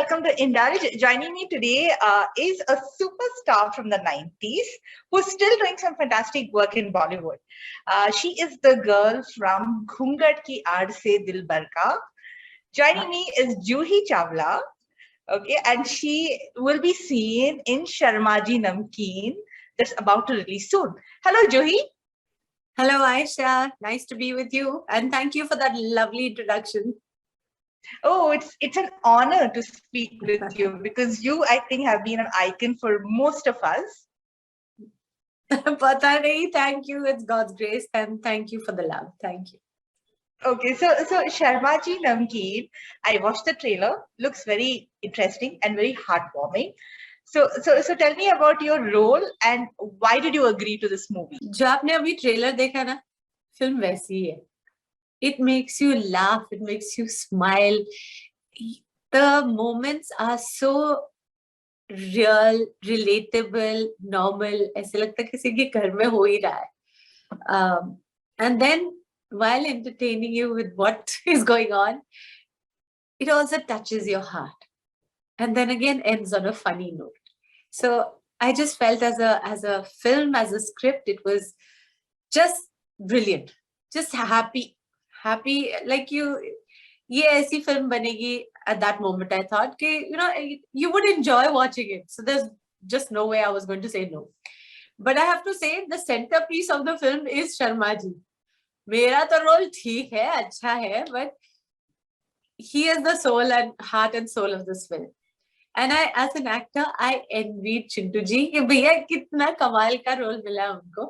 welcome to Indulge. Joining me today is a superstar from the 90s who's still doing some fantastic work in Bollywood. She is the girl from Ghungat Ki Aad Se Dil Barka. Joining me is Juhi Chawla, okay, and she will be seen in Sharmaji Namkeen that's about to release soon. Hello, Juhi. Hello, Aisha. Nice to be with you. And thank you for that lovely introduction. Oh, it's an honor to speak with you because you, I think, have been an icon for most of us. Pata nahi, thank you. It's God's grace. And thank you for the love. Thank you. Okay, so Sharmaji Namkeen, I watched the trailer. Looks very interesting and very heartwarming. So tell me about your role and why did you agree to this movie? जो आपने अभी trailer देखा ना, film वैसी है. It makes you laugh. It makes you smile. The moments are so real, relatable, normal. ऐसे लगता है किसी के घर में हो ही रहा है. And then while entertaining you with what is going on, it also touches your heart. And then again ends on a funny note. So I just felt as a film, as a script, it was just brilliant, just happy, like ye aisi film banegi. At that moment I thought you would enjoy watching it. So there's just no way I was going to say no. But I have to say the centerpiece of the film is Sharmaji. Mera to role theek hai, acha hai, but he is the soul and heart and soul of this film. And I, as an actor, I envied Chintu ji कि भैया कितना कमाल का role मिला उनको,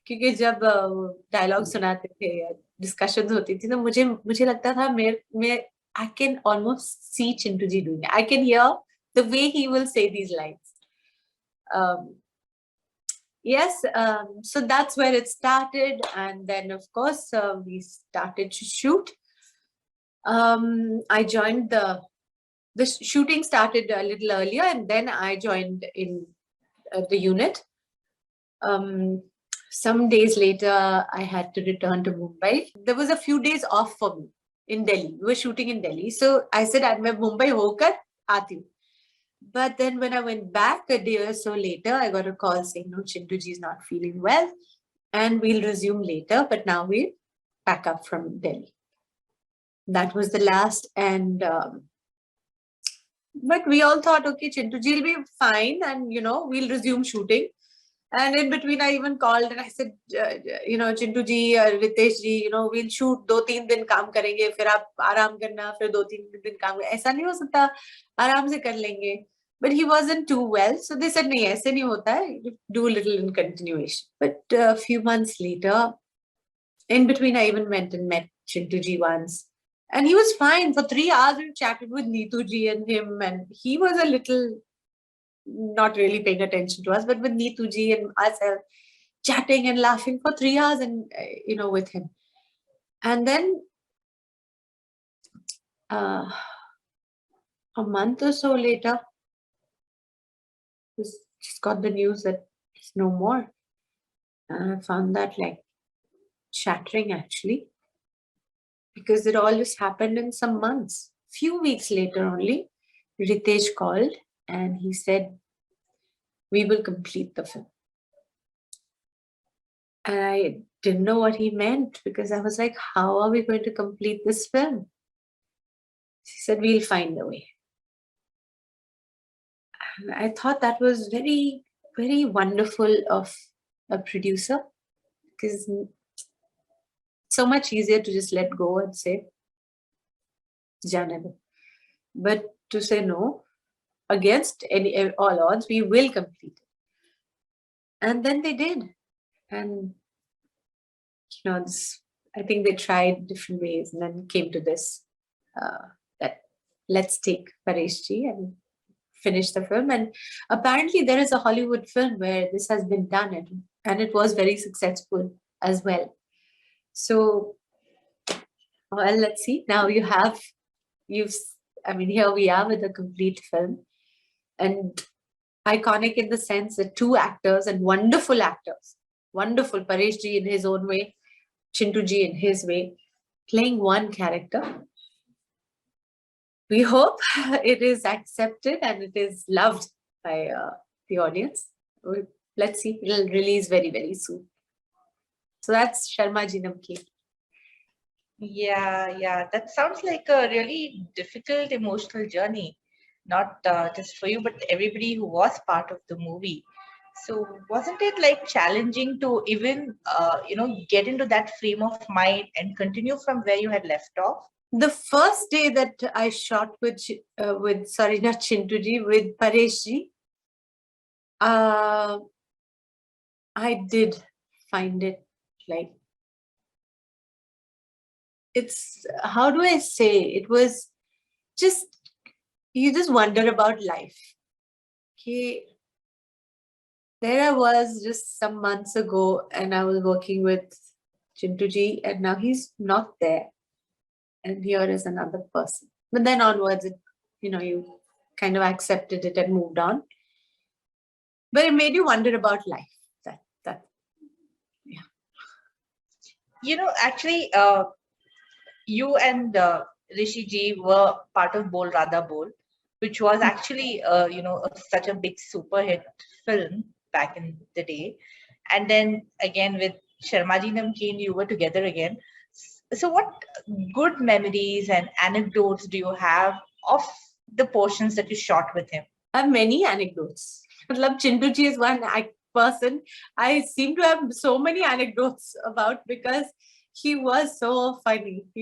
क्योंकि जब dialogue सुनाते थे या डिस्कशंस होती थी तो मुझे लगता था मैं I can almost see Chintu ji doing it. I can hear the way he will say these lines. Yes, so that's where it started, and then of course we started to shoot. I joined the shooting started a little earlier, and then I joined in the unit. Some days later, I had to return to Mumbai. There was a few days off for me in Delhi. We were shooting in Delhi. So I said, I'm Mumbai hokar aati hu. But then when I went back a day or so later, I got a call saying, no, Chintu ji is not feeling well and we'll resume later. But now we'll pack up from Delhi. That was the last. And but we all thought, okay, Chintu ji will be fine and, we'll resume shooting. And in between, I even called and I said, Chintu ji, Ritesh ji, we'll shoot 2-3 दिन काम करेंगे, फिर आप आराम करना, फिर 2-3 दिन काम करेंगे. ऐसा नहीं हो सकता, आराम से कर लेंगे. But he wasn't too well. So they said, नहीं, ऐसे नहीं होता है. Do a little in continuation. But a few months later, in between, I even went and met Chintu ji once. And he was fine. For 3 hours, we chatted with Neetu ji and him. And he was a little not really paying attention to us, but with Neetu ji and us chatting and laughing for 3 hours and, with him. And then a month or so later, just got the news that it's no more. And I found that like shattering actually, because it all just happened in some months. Few weeks later only, Ritesh called and he said, we will complete the film. And I didn't know what he meant because I was like, how are we going to complete this film? He said, we'll find a way. And I thought that was very, very wonderful of a producer, because it's so much easier to just let go and say, Jane do. But to say no, against all odds, we will complete it. And then they did. And, I think they tried different ways and then came to this, that let's take Paresh ji and finish the film. And apparently there is a Hollywood film where this has been done and it was very successful as well. So, well, let's see. Now here we are with a complete film. And iconic in the sense that 2 actors and wonderful actors, wonderful, Paresh ji in his own way, Chintu ji in his way, playing one character. we hope it is accepted and it is loved by the audience. Let's see, it'll release very, very soon. So that's Sharmaji Namkeen. Yeah. That sounds like a really difficult emotional journey, not just for you, but everybody who was part of the movie. So wasn't it like challenging to even, get into that frame of mind and continue from where you had left off? The first day that I shot with sorry, not Chintuji, with Pareshji, I did find it like, it's, how do I say, it was just, you just wonder about life. Okay, there I was just some months ago and I was working with Chintuji and now he's not there. And here is another person. But then onwards, you kind of accepted it and moved on. But it made you wonder about life. Actually, you and Rishi ji were part of Bol Radha Bol, which was actually, such a big super hit film back in the day. And then again with Sharmaji Namkeen, you were together again. So, what good memories and anecdotes do you have of the portions that you shot with him? I have many anecdotes. Chintuji is one person I seem to have so many anecdotes about because he was so funny. He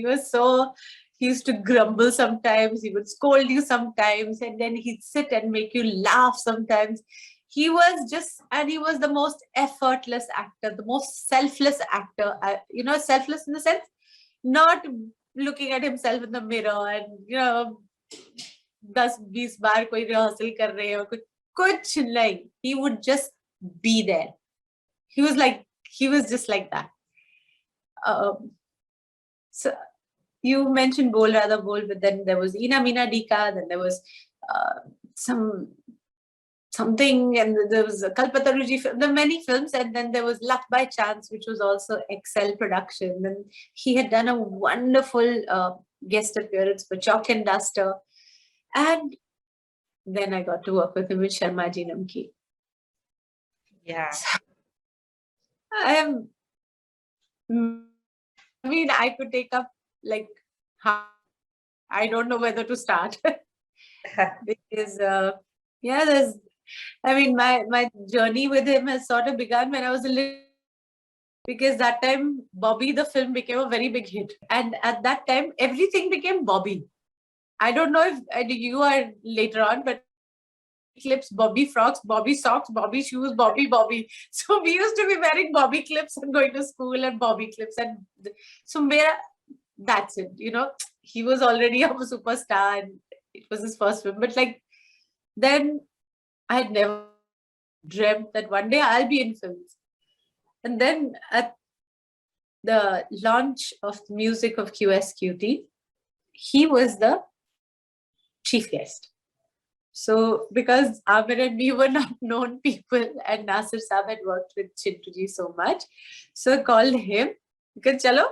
used to grumble sometimes, he would scold you sometimes, and then he'd sit and make you laugh sometimes. He was the most effortless actor, the most selfless actor. Selfless in the sense, not looking at himself in the mirror and 10-20 बार कोई rehearsal कर रहे हो कुछ नहीं. He would just be there. He was just like that. So you mentioned Bol Radha Bol, but then there was Ina Meena Dika, then there was something, and there was Kalpataruji, there were many films, and then there was Luck by Chance, which was also Excel production. And he had done a wonderful guest appearance for Chalk and Duster. And then I got to work with him with Sharmaji Namkeen. Yeah. I could take up like, I don't know whether to start. Because, my journey with him has sort of begun when I was a little, because that time Bobby the film became a very big hit. And at that time, everything became Bobby. I don't know if you are later on, but clips, Bobby frocks, Bobby socks, Bobby shoes, Bobby. So we used to be wearing Bobby clips and going to school and Bobby clips. And so that's it. He was already a superstar and it was his first film. But then I had never dreamt that one day I'll be in films. And then at the launch of the music of QSQT, he was the chief guest. So because Amir and me were not known people and Nasir Saab had worked with Chintuji so much, so I called him because chalo,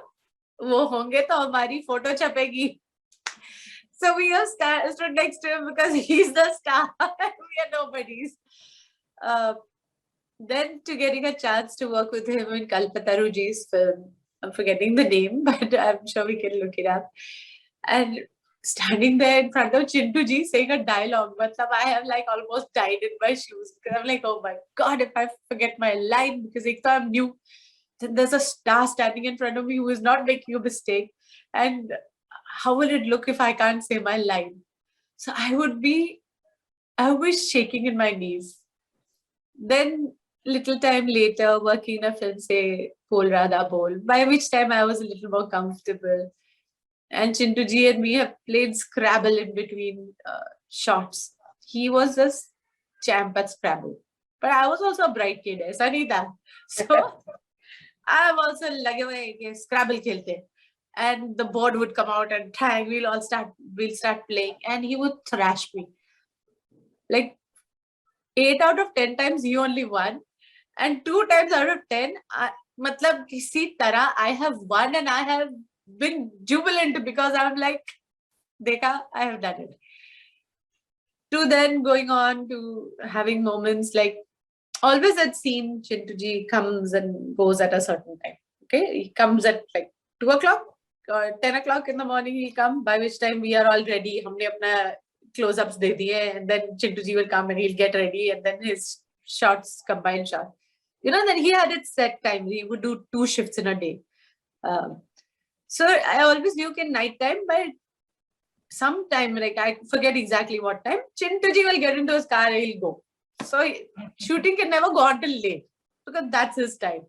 wo honge to hamari photo chapegi. So we have stood next to him because he's the star. We are nobodies. Then to getting a chance to work with him in Kalpataruji's film, I'm forgetting the name, but I'm sure we can look it up. And standing there in front of Chintuji saying a dialogue, but I have almost died in my shoes because I'm like, oh my God, if I forget my line, because I'm new, then there's a star standing in front of me who is not making a mistake. And how will it look if I can't say my line? So I was shaking in my knees. Then little time later, working in a film, say Bol Radha Bol, by which time I was a little more comfortable. And Chintuji and me have played Scrabble in between shots. He was a champ at Scrabble. But I was also a bright kid, Sanita. So I was also like, Scrabble khelte. And the board would come out and tang, we'll start playing. And he would thrash me. 8 out of 10 times he only won. And 2 times out of 10, kisi tarah I have won and I have been jubilant because I'm like, dekha, I have done it. To then going on to having moments like, always I'd seen Chintuji comes and goes at a certain time. Okay, he comes at like 2 o'clock or 10 o'clock in the morning. He'll come, by which time we are all ready. Humne apna close-ups de diye, and then Chintuji will come and he'll get ready, and then his shots, combined shot. You know, then he had its set time. He would do 2 shifts in a day. So I always knew in night time, by sometime, like I forget exactly what time, Chintuji will get into his car and he'll go. So shooting can never go until late because that's his time.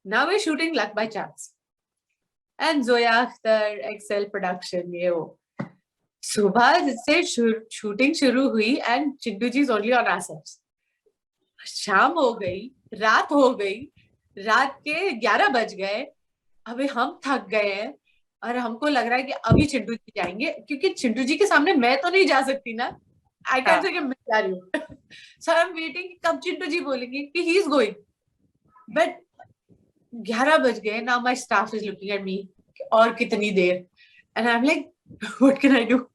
Now we're shooting luck by chance. And Zoya Akhtar, Excel production, ye wo. Subha se shooting shuru hui and Chintuji is only on assets. शाम हो गई, रात हो गई, रात के 11 बज गए, अभी हम थक गए हैं और हमको लग रहा है कि अभी चिंटू जी जाएंगे, क्योंकि चिंटू जी के सामने मैं तो नहीं जा सकती ना, आई कैन से कि मैं जा रही हूँ. सो आई एम वेटिंग कब चिंटू जी बोलेंगे कि ही इज गोइंग. बट 11 बज गए, now my staff is looking at me, और कितनी देर, and I am like what can I do.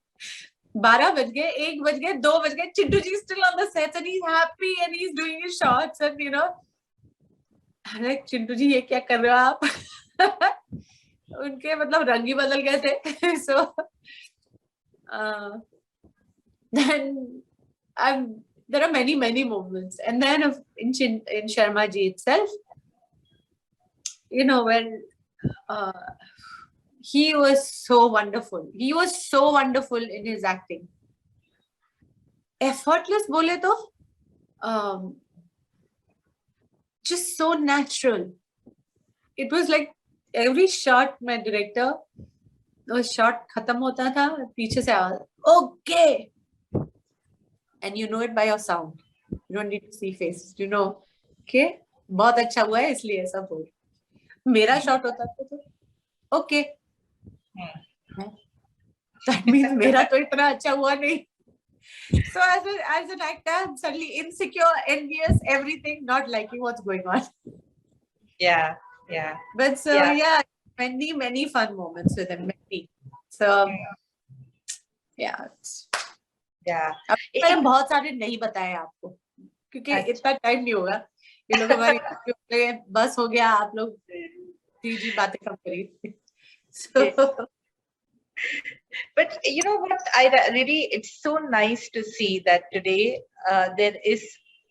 12 बज गए, 1 बज गए, 2 बज गए, चिंटू जी still on the sets and he's happy and he's doing his shots and you know, अरे चिंटू जी ये क्या कर रहे हो आप. उनके मतलब रंग ही बदल गए थे. So then there are many moments, and then in Sharmaji itself, you know, when he was so wonderful. He was so wonderful in his acting. Effortless bole to, just so natural. It was like every shot, my director, वो shot खत्म होता था, पीछे से आवाज, okay, and you know it by your sound. You don't need to see faces. You know, okay, बहुत अच्छा हुआ है इसलिए ऐसा बोल. मेरा shot होता था तो okay. That means मेरा तो इतना अच्छा हुआ नहीं. So as an actor, I'm suddenly insecure, envious, everything, not liking what's going on. Yeah. But so yeah, many fun moments with him. Many. So yeah. मैंने बहुत सारे नहीं बताए आपको, क्योंकि इतना टाइम नहीं होगा. ये लोग हमारे बस हो गया, आप लोग जी बातें कम करिए. So, but you know what, it's so nice to see that today there is,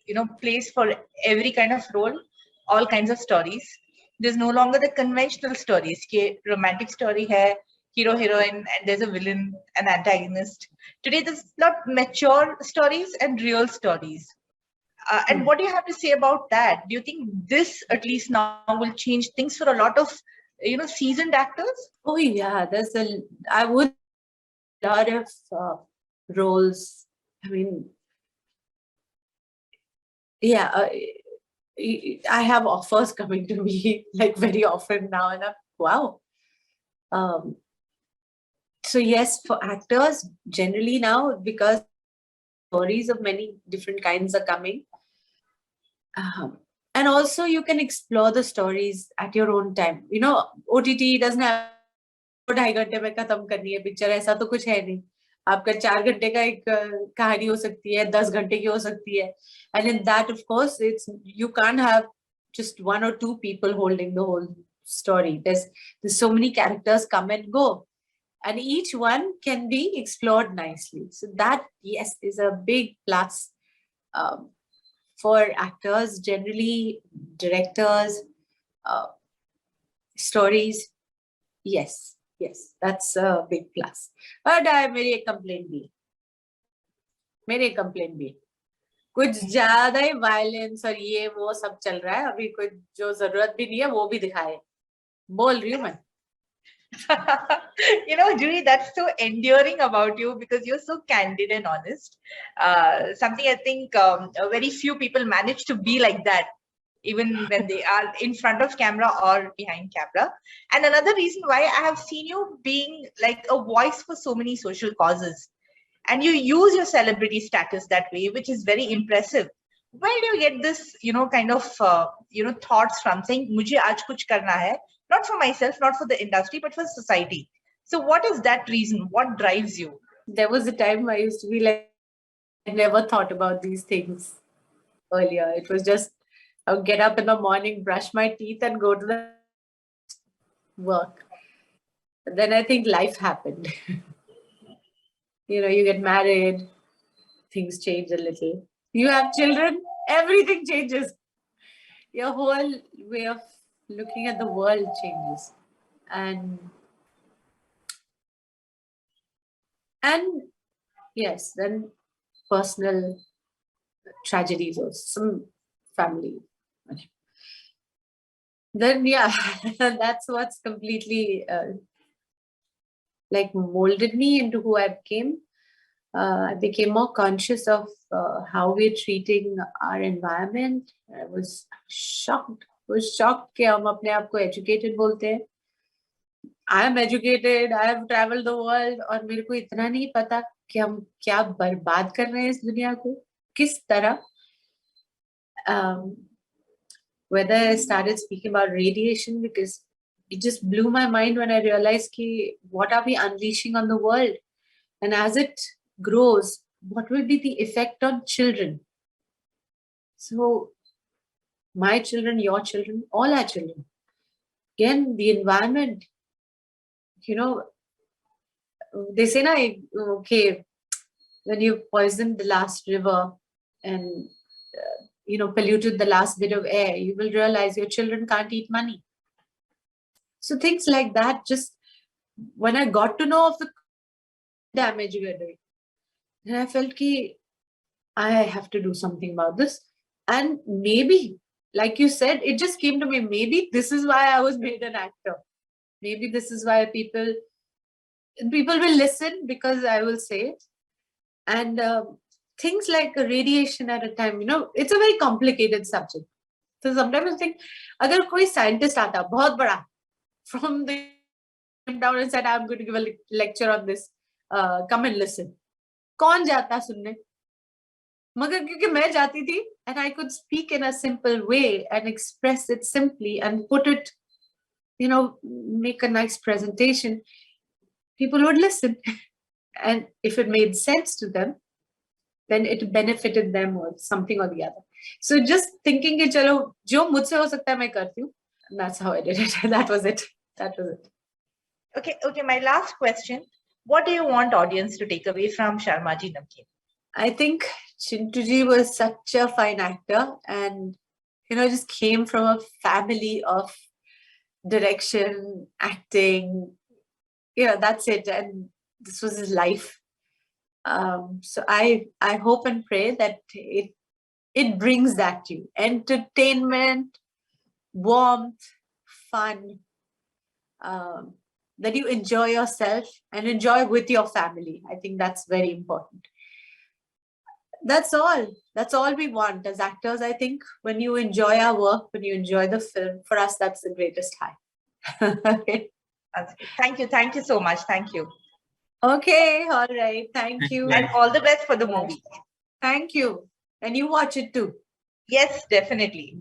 you know, place for every kind of role, all kinds of stories. There's no longer the conventional stories. Romantic story hai, hero heroine, and there's a villain, an antagonist. Today there's a lot mature stories and real stories. And what do you have to say about that? Do you think this at least now will change things for a lot of, you know, seasoned actors? Oh yeah, I would lot of roles. I mean, yeah, I have offers coming to me like very often now, and I'm wow. So yes, for actors generally now, because stories of many different kinds are coming, and also you can explore the stories at your own time. You know, OTT doesn't have 2.5 घंटे में खत्म करनी है picture, ऐसा तो कुछ है नहीं. आपका 4 घंटे का एक कहानी हो सकती है, 10 घंटे की हो सकती है. And in that, of course, you can't have just 1 or 2 people holding the whole story. There's so many characters come and go, and each one can be explored nicely. So that, yes, is a big plus for actors, generally directors, stories. Yes, that's a big plus. But मेरी एक complaint भी कुछ ज्यादा ही violence और ये वो सब चल रहा है. अभी कुछ जो जरूरत भी नहीं है वो भी दिखाए, बोल रही हूँ मैं. You know, Juhi, that's so endearing about you, because you're so candid and honest. Something I think very few people manage to be like that, even when they are in front of camera or behind camera. And another reason why I have seen you being like a voice for so many social causes, and you use your celebrity status that way, which is very impressive. Where do you get this, you know, kind of, thoughts from, saying, "Mujhe aaj kuch karna hai," not for myself, not for the industry, but for society. So what is that reason? What drives you? There was a time I used to be like, I never thought about these things earlier. It was just, I would get up in the morning, brush my teeth, and go to the work. But then I think life happened. You get married, things change a little. You have children, everything changes. Your whole way of looking at the world changes. And yes, then personal tragedies or some family. Then yeah, that's what's completely like molded me into who I became. I became more conscious of how we're treating our environment. I was shocked. I was shocked कि हम अपने आप को educated बोलते हैं. I am educated. I have traveled the world. और मेरे को इतना नहीं पता कि हम क्या बर्बाद कर रहे हैं इस दुनिया को. किस तरह? Whether I started speaking about radiation because it just blew my mind when I realized कि what are we unleashing on the world, and as it grows, what will be the effect on children? So my children, your children, all our children. Again, the environment. They say na, okay, when you poisoned the last river and polluted the last bit of air, you will realize your children can't eat money. So things like that, just when I got to know of the damage we are doing, then I felt that I have to do something about this. And maybe, like you said, it just came to me, maybe this is why I was made an actor. Maybe this is why people will listen because I will say it. And things like radiation at a time, it's a very complicated subject. So sometimes I think, agar koi scientist aata, bahut bada, from the down and said, I'm going to give a lecture on this, come and listen. कौन जाता सुनने? मगर क्योंकि मैं जाती थी and I could speak in a simple way and express it simply and put it, make a nice presentation, people would listen. And if it made sense to them, then it benefited them or something or the other. So just thinking कि चलो जो मुझसे हो सकता है मैं करती हूँ. That's how I did it. That was it. Okay, my last question. What do you want audience to take away from Sharmaji Namkeen? I think Chintuji was such a fine actor and, just came from a family of direction, acting. That's it. And this was his life. So I hope and pray that it brings that to you. Entertainment, warmth, fun, that you enjoy yourself and enjoy with your family. I think that's very important. That's all we want as actors. I think when you enjoy our work, when you enjoy the film, for us, that's the greatest high. Okay. Thank you so much. Thank you. Okay, all right. Thank you. And all the best for the movie. Thank you. And you watch it too. Yes, definitely.